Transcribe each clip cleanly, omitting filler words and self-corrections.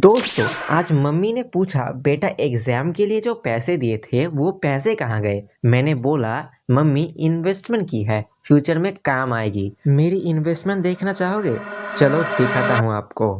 दोस्तों, आज मम्मी ने पूछा बेटा एग्जाम के लिए जो पैसे दिए थे वो पैसे कहाँ गए। मैंने बोला मम्मी इन्वेस्टमेंट की है, फ्यूचर में काम आएगी। मेरी इन्वेस्टमेंट देखना चाहोगे? चलो दिखाता हूँ आपको।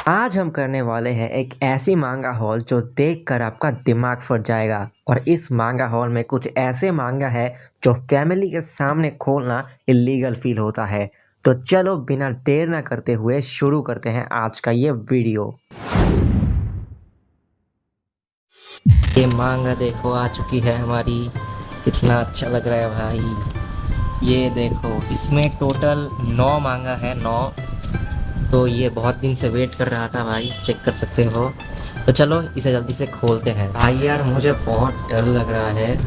आज हम करने वाले हैं एक ऐसी मांगा हॉल जो देखकर आपका दिमाग फट जाएगा। और इस मांगा हॉल में कुछ ऐसे मांगा है जो फैमिली के सामने खोलना इलीगल फील होता है। तो चलो बिना देर ना करते हुए शुरू करते हैं आज का ये वीडियो। ये मांगा देखो आ चुकी है हमारी, कितना अच्छा लग रहा है भाई। ये देखो इसमें टोटल 9 मांगा है, 9। तो ये बहुत दिन से वेट कर रहा था भाई, चेक कर सकते हो। तो चलो इसे जल्दी से खोलते हैं। भाई यार मुझे बहुत डर लग रहा है,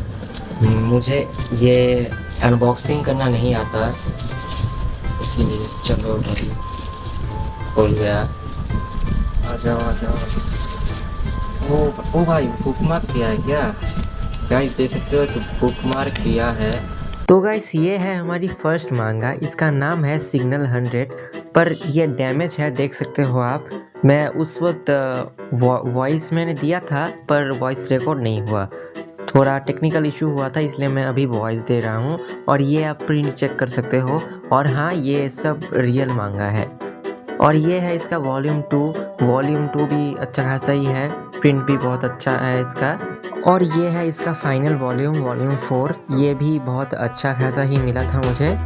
मुझे ये अनबॉक्सिंग करना नहीं आता, इसीलिए चलो भाई खोल गया। आ जाओ आ जाओ। ओ भाई बुकमार्क किया है क्या? गाइस देख सकते हो कि बुकमार्क किया है। तो गाइस ये है हमारी फर्स्ट मांगा, इसका नाम है सिग्नल 100। पर ये डैमेज है, देख सकते हो आप। मैं उस वक्त वॉइस मैंने दिया था पर वॉइस रिकॉर्ड नहीं हुआ, थोड़ा टेक्निकल इशू हुआ था, इसलिए मैं अभी वॉइस दे रहा हूँ। और ये आप प्रिंट चेक कर सकते हो। और हाँ, ये सब रियल मांगा है। और ये है इसका वॉल्यूम 2 भी अच्छा खासा ही है, प्रिंट भी बहुत अच्छा है इसका। और ये है इसका फाइनल वॉल्यूम 4, ये भी बहुत अच्छा खासा ही मिला था मुझे।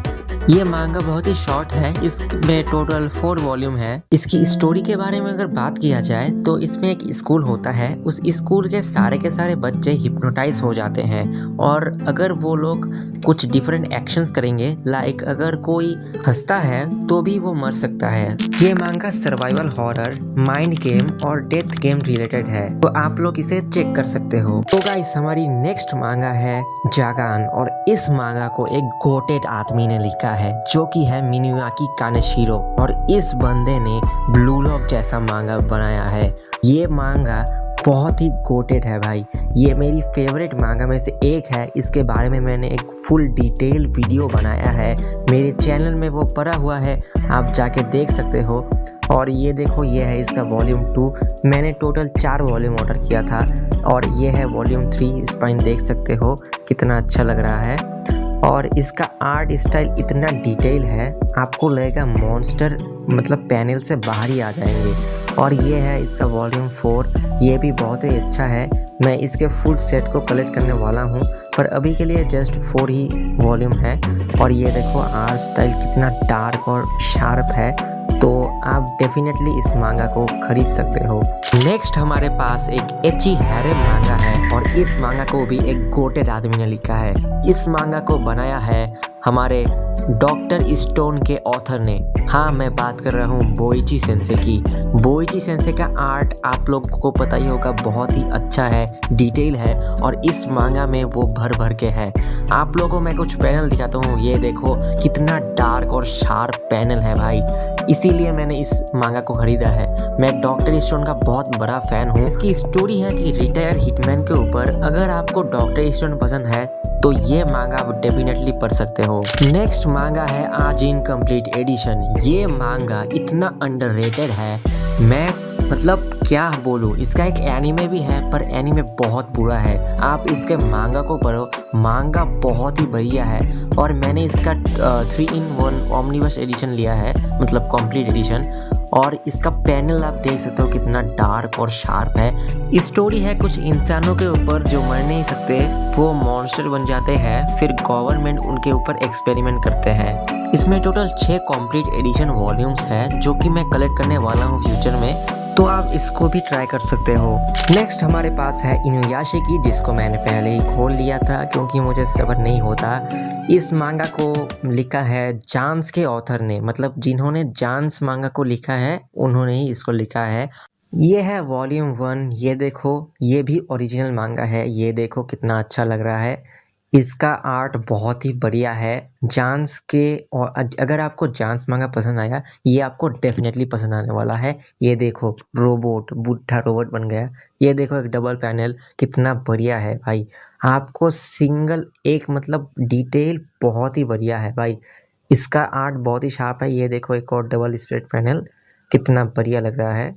ये मांगा बहुत ही शॉर्ट है, इसमें टोटल 4 वॉल्यूम है। इसकी स्टोरी के बारे में अगर बात किया जाए तो इसमें एक स्कूल होता है, उस स्कूल के सारे बच्चे हिप्नोटाइज हो जाते हैं। और अगर वो लोग कुछ डिफरेंट एक्शंस करेंगे, लाइक अगर कोई हंसता है तो भी वो मर सकता है। ये मांगा सर्वाइवल हॉरर, माइंड गेम और डेथ गेम रिलेटेड है, तो आप लोग इसे चेक कर सकते हो। तो गाइस हमारी नेक्स्ट मांगा है जागान, और इस मांगा को एक गोटेड आदमी ने लिखा है जो कि है मिनुआकी कानेशिरो। और इस बंदे ने ब्लू लॉक जैसा मांगा बनाया है। ये मांगा बहुत ही गोटेड है भाई, ये मेरी फेवरेट मांगा में से एक है। इसके बारे में मैंने एक फुल डिटेल वीडियो बनाया है, मेरे चैनल में वो पड़ा हुआ है, आप जाके देख सकते हो। और ये देखो, ये है इसका वॉल्यूम 2, मैंने टोटल 4 वॉल्यूम ऑर्डर किया था। और ये है वॉल्यूम 3, स्पाइन देख सकते हो कितना अच्छा लग रहा है। और इसका आर्ट स्टाइल इतना डिटेल है, आपको लगेगा मॉन्स्टर मतलब पैनल से बाहर ही आ जाएंगे। और ये है इसका वॉल्यूम 4, ये भी बहुत ही अच्छा है। मैं इसके फुल सेट को कलेक्ट करने वाला हूँ, पर अभी के लिए जस्ट 4 ही वॉल्यूम है। और ये देखो आर्ट स्टाइल कितना डार्क और शार्प है, तो आप डेफिनेटली इस मांगा को खरीद सकते हो। नेक्स्ट हमारे पास एक एची हैरे मांगा है, और इस मांगा को भी एक गोटेड आदमी ने लिखा है। इस मांगा को बनाया है हमारे डॉक्टर स्टोन के ऑथर ने। हाँ, मैं बात कर रहा हूँ बोइची सेंसे की। बोइची सेंसे का आर्ट आप लोगों को पता ही होगा, बहुत ही अच्छा है, डिटेल है। और इस मांगा में वो भर के है। आप लोगों को मैं कुछ पैनल दिखाता हूँ, ये देखो कितना डार्क और शार्प पैनल है भाई, इसीलिए मैंने इस मांगा को खरीदा है। मैं डॉक्टर स्टोन का बहुत बड़ा फैन हूँ। इसकी स्टोरी है कि रिटायर हिटमैन के ऊपर। अगर आपको डॉक्टर स्टोन पसंद है तो ये मांगा आप डेफिनेटली पढ़ सकते हो। नेक्स्ट मांगा है आजिन कंप्लीट एडिशन। ये मांगा इतना अंडररेटेड है, मैं मतलब क्या बोलूँ। इसका एक एनीमे भी है, पर एनीमे बहुत बुरा है। आप इसके मांगा को पढ़ो, मांगा बहुत ही बढ़िया है। और मैंने इसका 3-in-1 ओमनिबस एडिशन लिया है, मतलब कंप्लीट एडिशन। और इसका पैनल आप देख सकते हो कितना डार्क और शार्प है। स्टोरी है कुछ इंसानों के ऊपर जो मर नहीं सकते, वो मॉन्स्टर बन जाते हैं, फिर गवर्नमेंट उनके ऊपर एक्सपेरिमेंट करते हैं। इसमें टोटल 6 कंप्लीट एडिशन वॉल्यूम्स है, जो कि मैं कलेक्ट करने वाला हूँ फ्यूचर में, तो आप इसको भी ट्राई कर सकते हो। नेक्स्ट हमारे पास है इनुयाशिकी, जिसको मैंने पहले ही खोल लिया था क्योंकि मुझे सब्र नहीं होता। इस मांगा को लिखा है जांस के ऑथर ने, मतलब जिन्होंने जांस मांगा को लिखा है उन्होंने ही इसको लिखा है। ये है वॉल्यूम 1, ये देखो, ये भी ओरिजिनल मांगा है, ये देखो कितना अच्छा लग रहा है। इसका आर्ट बहुत ही बढ़िया है। जांस के और अगर आपको जांस मांगा पसंद आया, ये आपको डेफिनेटली पसंद आने वाला है। ये देखो रोबोट, बूढ़ा रोबोट बन गया। ये देखो एक डबल पैनल, कितना बढ़िया है भाई। आपको सिंगल एक मतलब डिटेल बहुत ही बढ़िया है भाई। इसका आर्ट बहुत ही शार्प है। ये देखो एक और डबल स्प्लिट पैनल, कितना बढ़िया लग रहा है।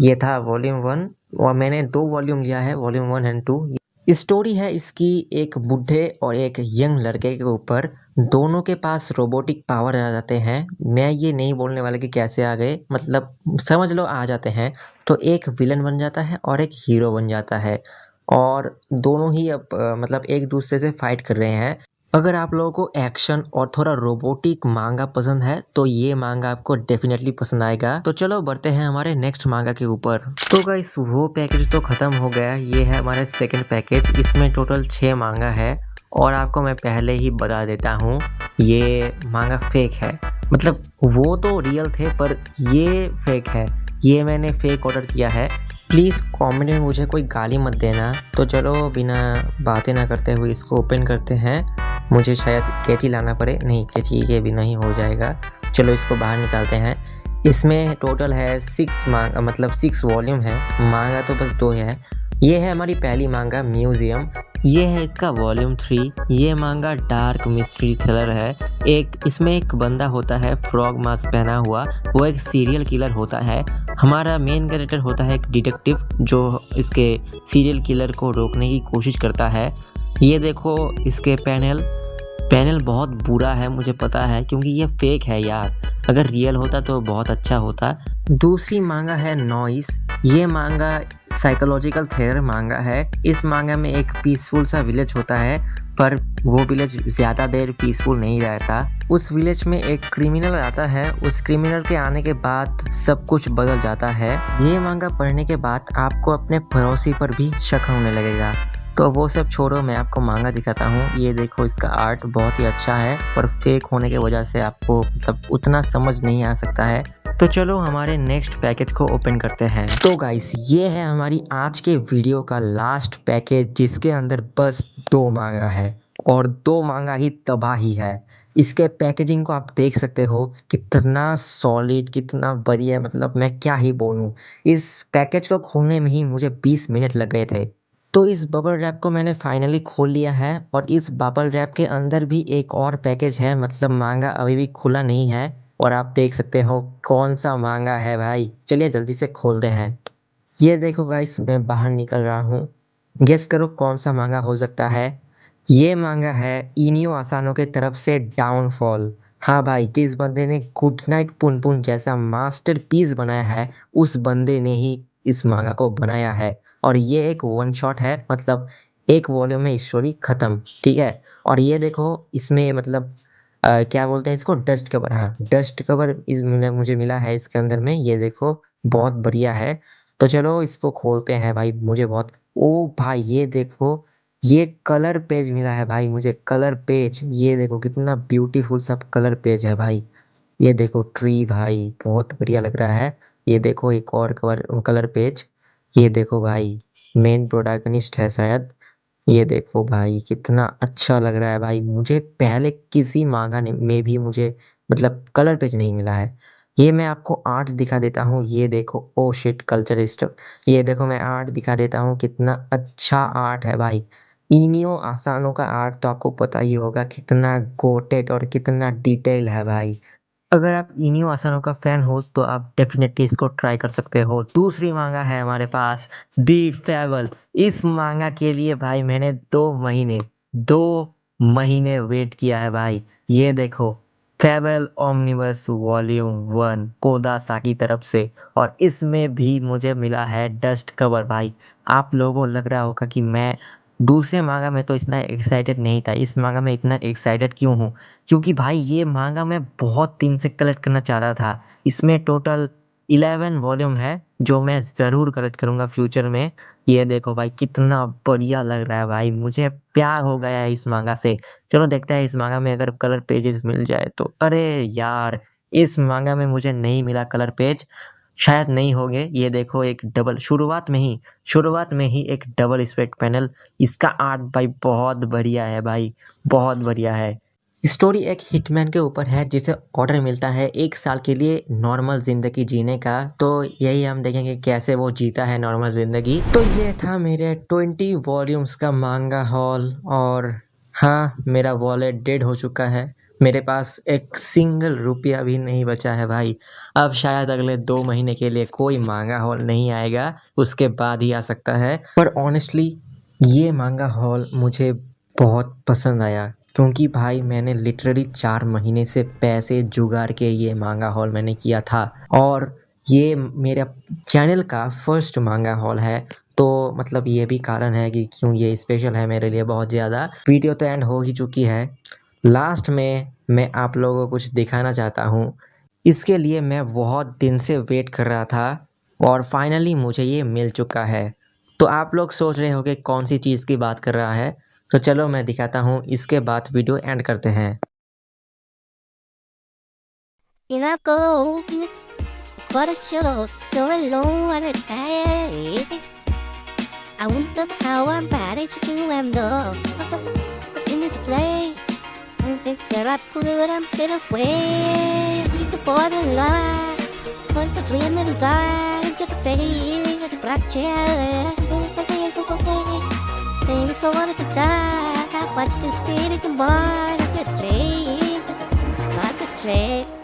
ये था वॉल्यूम वन, और मैंने दो वॉल्यूम लिया है, volume one and two. Story है इसकी एक बूढ़े और एक यंग लड़के के ऊपर। दोनों के पास रोबोटिक पावर आ जाते हैं। मैं ये नहीं बोलने वाला कि कैसे आ गए, मतलब समझ लो आ जाते हैं। तो एक विलन बन जाता है और एक हीरो बन जाता है, और दोनों ही अब मतलब एक दूसरे से फाइट कर रहे हैं। अगर आप लोगों को एक्शन और थोड़ा रोबोटिक मांगा पसंद है तो ये मांगा आपको डेफिनेटली पसंद आएगा। तो चलो बढ़ते हैं हमारे नेक्स्ट मांगा के ऊपर। तो गाइस वो पैकेज तो खत्म हो गया। ये है हमारे सेकंड पैकेज। इसमें टोटल 6 मांगा है, और आपको मैं पहले ही बता देता हूँ ये मांगा फेक है। मतलब वो तो रियल थे पर ये फेक है। ये मैंने फेक ऑर्डर किया है। प्लीज़ कमेंट में मुझे कोई गाली मत देना। तो चलो बिना बातें ना करते हुए इसको ओपन करते हैं। मुझे शायद कैंची लाना पड़े, नहीं कैंची के बिना ही हो जाएगा। चलो इसको बाहर निकालते हैं। इसमें टोटल है 6 मांगा, मतलब 6 वॉल्यूम है। मांगा तो बस 2 है। ये है हमारी पहली मांगा म्यूजियम। ये है इसका वॉल्यूम 3। ये मांगा डार्क मिस्ट्री थ्रिलर है। एक इसमें एक बंदा होता है फ्रॉग मास्क पहना हुआ, वो एक सीरियल किलर होता है। हमारा मेन कैरेक्टर होता है एक डिटेक्टिव जो इसके सीरियल किलर को रोकने की कोशिश करता है। ये देखो इसके पैनल। पैनल बहुत बुरा है मुझे पता है, क्योंकि ये फेक है यार। अगर रियल होता तो बहुत अच्छा होता। दूसरी मांगा है नॉइस। ये मांगा साइकोलॉजिकल थ्रिलर मांगा है। इस मांगा में एक पीसफुल सा विलेज होता है, पर वो विलेज ज़्यादा देर पीसफुल नहीं रहता। उस विलेज में एक क्रिमिनल आता है। उस क्रिमिनल के आने के बाद सब कुछ बदल जाता है। ये मांगा पढ़ने के बाद आपको अपने पड़ोसी पर भी शक होने लगेगा। तो वो सब छोड़ो, मैं आपको मांगा दिखाता हूँ। ये देखो इसका आर्ट बहुत ही अच्छा है, पर फेक होने की वजह से आपको मतलब उतना समझ नहीं आ सकता है। तो चलो हमारे नेक्स्ट पैकेज को ओपन करते हैं। तो गाइस ये है हमारी आज के वीडियो का लास्ट पैकेज, जिसके अंदर बस 2 मांगा है, और 2 मांगा ही तबाही है। इसके पैकेजिंग को आप देख सकते हो, कितना सॉलिड, कितना बढ़िया, मतलब मैं क्या ही बोलूँ। इस पैकेज को खोलने में ही मुझे 20 मिनट लग गए थे। तो इस बबल रैप को मैंने फाइनली खोल लिया है, और इस बबल रैप के अंदर भी एक और पैकेज है, मतलब मांगा अभी भी खुला नहीं है। और आप देख सकते हो कौन सा मांगा है भाई। चलिए जल्दी से खोलते हैं। ये देखो गाइस मैं बाहर निकल रहा हूँ। गेस करो कौन सा मांगा हो सकता है। ये मांगा है इनियो आसानो के तरफ से डाउनफॉल। हाँ भाई, जिस बंदे ने गुड नाइट पुनपुन जैसा मास्टरपीस बनाया है, उस बंदे ने ही इस मांगा को बनाया है। और ये एक वन शॉट है, मतलब एक वॉल्यूम में स्टोरी खत्म, ठीक है। और ये देखो इसमें मतलब क्या बोलते हैं इसको, डस्ट कवर। हाँ डस्ट कवर इस मुझे मिला है इसके अंदर में। ये देखो बहुत बढ़िया है। तो चलो इसको खोलते हैं भाई। मुझे बहुत, ओ भाई ये देखो, ये कलर पेज मिला है भाई मुझे, कलर पेज। ये देखो कितना ब्यूटीफुल सा कलर पेज है भाई। ये देखो ट्री भाई, बहुत बढ़िया लग रहा है। ये देखो एक और कवर कलर पेज। ये देखो भाई मेन प्रोटैगनिस्ट है शायद। ये देखो भाई कितना अच्छा लग रहा है भाई। मुझे पहले किसी मांगा ने में भी मुझे मतलब कलर पेज नहीं मिला है। ये मैं आपको आर्ट दिखा देता हूँ। ये देखो, ओ शिट कल्चर स्टफ। ये देखो मैं आर्ट दिखा देता हूँ, कितना अच्छा आर्ट है भाई। इनियो आसानो का आर्ट तो आपको पता ही होगा कितना गोटेड और कितना डिटेल है भाई। अगर आप इनियो आसानो का फैन हो तो आप डेफिनेटली इसको ट्राई कर सकते हो। दूसरी मांगा है हमारे पास दी फेबल। इस मांगा के लिए भाई मैंने 2 महीने वेट किया है भाई। ये देखो फेबल ओमनिवर्स वॉल्यूम 1 कोदा की तरफ से, और इसमें भी मुझे मिला है डस्ट कवर भाई। आप लोगों को लग रहा होगा कि मैं दूसरे मांगा में तो इतना एक्साइटेड नहीं था, इस मांगा में इतना एक्साइटेड क्यों हूँ, क्योंकि भाई ये मांगा मैं बहुत दिन से कलेक्ट करना चाह रहा था। इसमें टोटल 11 वॉल्यूम है, जो मैं ज़रूर कलेक्ट करूँगा फ्यूचर में। ये देखो भाई कितना बढ़िया लग रहा है भाई, मुझे प्यार हो गया है इस मांगा से। चलो देखते हैं इस मांगा में अगर कलर पेजेस मिल जाए तो। अरे यार, इस मांगा में मुझे नहीं मिला कलर पेज। शायद नहीं होंगे। ये देखो एक डबल शुरुआत में ही एक डबल स्पेक्ट पैनल। इसका आर्ट भाई बहुत बढ़िया है भाई, बहुत बढ़िया है। स्टोरी एक हिटमैन के ऊपर है जिसे ऑर्डर मिलता है 1 साल के लिए नॉर्मल ज़िंदगी जीने का। तो यही हम देखेंगे कैसे वो जीता है नॉर्मल ज़िंदगी। तो ये था मेरे 20 वॉल्यूम्स का मांगा हॉल। और हाँ, मेरा वॉलेट डेड हो चुका है। मेरे पास एक सिंगल रुपया भी नहीं बचा है भाई। अब शायद अगले 2 महीने के लिए कोई मांगा हॉल नहीं आएगा, उसके बाद ही आ सकता है। पर ऑनेस्टली ये मांगा हॉल मुझे बहुत पसंद आया, क्योंकि भाई मैंने लिटरली 4 महीने से पैसे जुगाड़ के ये मांगा हॉल मैंने किया था। और ये मेरा चैनल का फर्स्ट मांगा हॉल है। तो मतलब ये भी कारण है कि क्यों ये स्पेशल है मेरे लिए बहुत ज़्यादा। वीडियो तो एंड हो ही चुकी है। लास्ट में मैं आप लोगों को कुछ दिखाना चाहता हूँ। इसके लिए मैं बहुत दिन से वेट कर रहा था और फाइनली मुझे ये मिल चुका है। तो आप लोग सोच रहे होंगे कौन सी चीज़ की बात कर रहा है। तो चलो मैं दिखाता हूँ, इसके बाद वीडियो एंड करते हैं। You're not gold, but a show, you're alone at a day. I wonder how I managed to end up in this place. I think that I put a bit away. Read the borderline, put between the line, get the face, get the black chair. Things so wanted to die. Watch the spirit combine, like a dream, like a dream.